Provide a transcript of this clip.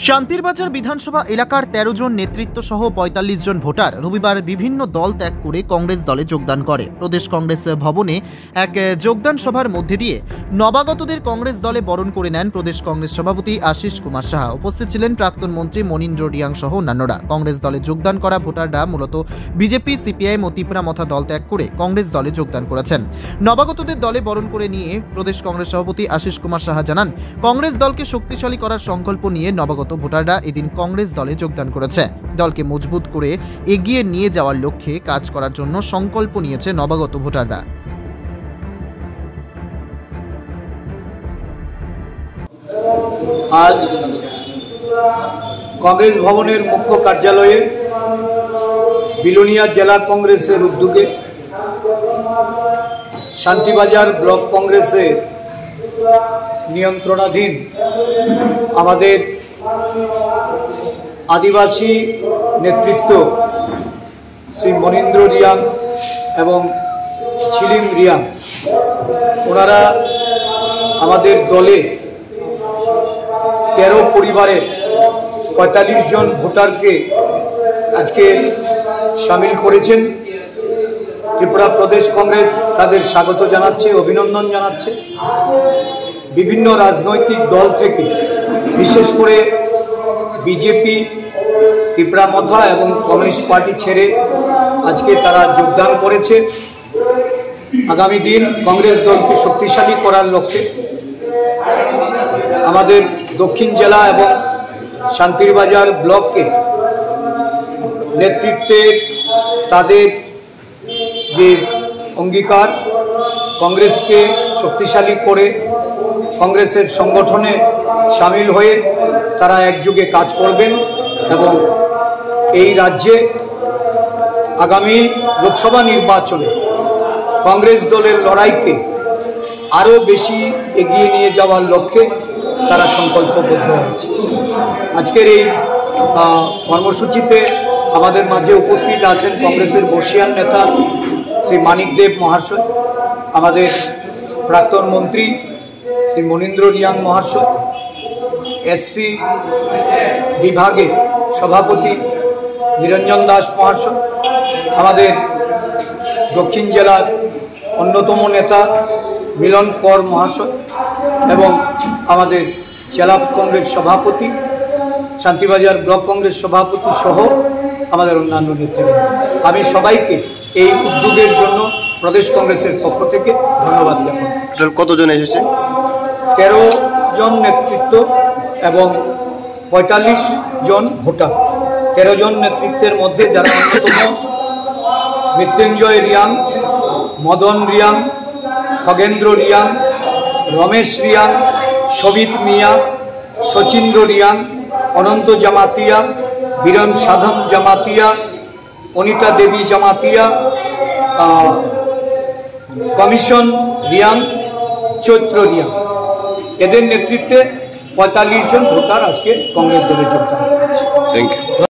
শান্তিরবাজার বিধানসভা এলাকার ১৩ জন নেতৃত্ব সহ ৪৫ জন ভোটার রবিবার বিভিন্ন দল ত্যাগ করে কংগ্রেস দলে যোগদান করে। প্রদেশ কংগ্রেস ভবনে এক যোগদান সভার মধ্যে দিয়ে নবাগতদের কংগ্রেস দলে বরণ করে নেন প্রদেশ কংগ্রেস সভাপতি আশিস কুমার সাহা। উপস্থিত ছিলেন প্রাক্তন মন্ত্রী মনীন্দ্র রিয়াং সহ অন্যান্যরা। কংগ্রেস দলে যোগদান করা ভোটাররা মূলত বিজেপি, সিপিআইএম ও তিপ্রা মথা দল ত্যাগ করে কংগ্রেস দলে যোগদান করেছেন। নবাগতদের দলে বরণ করে নিয়ে প্রদেশ কংগ্রেস সভাপতি আশিস কুমার সাহা জানান, কংগ্রেস দলকে শক্তিশালী করার সংকল্প নিয়ে নবাগত ভোটাররা এদিন কংগ্রেস দলে যোগদান করেছে। দলকে মজবুত করে এগিয়ে নিয়ে যাওয়ার লক্ষ্যে কাজ করার জন্য সংকল্প নিয়েছে নবাগত ভোটাররা। আজ কংগ্রেস ভবনের মুখ্য কার্যালয়ে বিলোনিয়া জেলা কংগ্রেসের উদ্যোগে শান্তিবাজার ব্লক কংগ্রেসের নিয়ন্ত্রণাধীন আমাদের আদিবাসী নেতৃত্ব শ্রী মনীন্দ্র রিয়াং এবং ছিলিম রিয়াং, ওনারা আমাদের দলে ১৩ পরিবারের ৪৫ জন ভোটারকে আজকে সামিল করেছেন। ত্রিপুরা প্রদেশ কংগ্রেস তাদের স্বাগত জানাচ্ছে, অভিনন্দন জানাচ্ছে। বিভিন্ন রাজনৈতিক দল থেকে, বিশেষ করে বিজেপি, তিপ্রা মথা এবং কমিউনিস্ট পার্টি ছেড়ে আজকে তারা যোগদান করেছে। আগামী দিন কংগ্রেস দলকে শক্তিশালী করার লক্ষ্যে আমাদের দক্ষিণ জেলা এবং শান্তিরবাজার ব্লককে নেতৃত্বে তাদের যে অঙ্গীকার, কংগ্রেসকে শক্তিশালী করে কংগ্রেসের সংগঠনে সামিল হয়ে তারা একযোগে কাজ করবেন এবং এই রাজ্যে আগামী লোকসভা নির্বাচনে কংগ্রেস দলের লড়াইকে আরও বেশি এগিয়ে নিয়ে যাওয়ার লক্ষ্যে তারা সংকল্পবদ্ধ হয়েছে। আজকের এই কর্মসূচিতে আমাদের মাঝে উপস্থিত আছেন কংগ্রেসের বর্ষিয়ান নেতা শ্রী মানিক দেব মহাশয়, আমাদের প্রাক্তন মন্ত্রী শ্রী মনীন্দ্র রিয়াং মহাশয়, এসসি বিভাগের সভাপতি নিরঞ্জন দাস মহাশয়, আমাদের দক্ষিণ জেলার অন্যতম নেতা মিলন কর মহাশয় এবং আমাদের জেলা কংগ্রেস সভাপতি, শান্তিবাজার ব্লক কংগ্রেস সভাপতি সহ আমাদের অন্যান্য নেতৃবৃন্দ। আমি সবাইকে এই উদ্যোগের জন্য প্রদেশ কংগ্রেসের পক্ষ থেকে ধন্যবাদ জ্ঞাপন করছি। কতজন এসেছে? ১৩ জন নেতৃত্ব এবং ৪৫ জন ভোটার। ১৩ জন নেতৃত্বের মধ্যে যারা অন্যতম মৃত্যুঞ্জয় রিয়াং, মদন রিয়াং, খগেন্দ্র রিয়াং, রমেশ রিয়াং, সবিত মিয়া, শচীন্দ্র রিয়াং, অনন্ত জামাতিয়া, বীরন সাধন জামাতিয়া, অনিতা দেবী জামাতিয়া, কমিশন রিয়াং, চৈত্র রিয়াং, এদের নেতৃত্বে ৪৫ জন ভোটার আজকে কংগ্রেস দলে যোগদান করেছে। Thank you.